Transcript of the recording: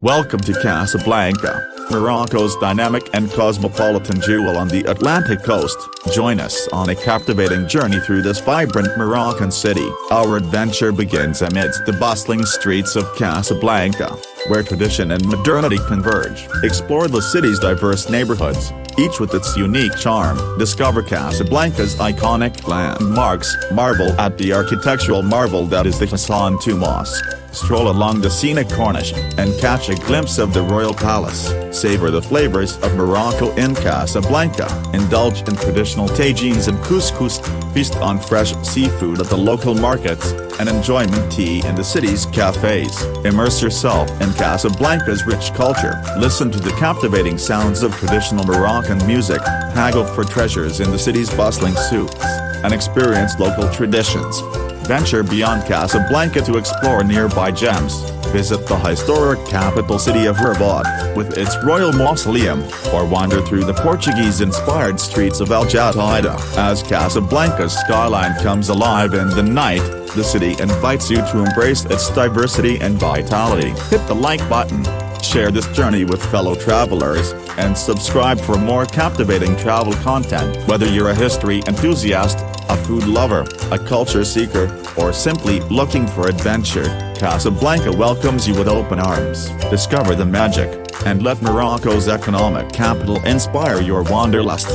Welcome to Casablanca, Morocco's dynamic and cosmopolitan jewel on the Atlantic coast. Join us on a captivating journey through this vibrant Moroccan city. Our adventure begins amidst the bustling streets of Casablanca, where tradition and modernity converge. Explore the city's diverse neighborhoods, each with its unique charm. Discover Casablanca's iconic landmarks, marvel at the architectural marvel that is the Hassan II Mosque. Stroll along the scenic Corniche, and catch a glimpse of the royal palace. Savor the flavors of Morocco in Casablanca. Indulge in traditional tagines and couscous. Feast on fresh seafood at the local markets, and enjoy mint tea in the city's cafes. Immerse yourself in Casablanca's rich culture. Listen to the captivating sounds of traditional Moroccan music. Haggle for treasures in the city's bustling souks, and experience local traditions. Venture beyond Casablanca to explore nearby gems. Visit the historic capital city of Rabat, with its royal mausoleum, or wander through the Portuguese-inspired streets of El Jadida. As Casablanca's skyline comes alive in the night, the city invites you to embrace its diversity and vitality. Hit the like button, share this journey with fellow travelers, and subscribe for more captivating travel content. Whether you're a history enthusiast, a food lover, a culture seeker, or simply looking for adventure, Casablanca welcomes you with open arms. Discover the magic, and let Morocco's economic capital inspire your wanderlust.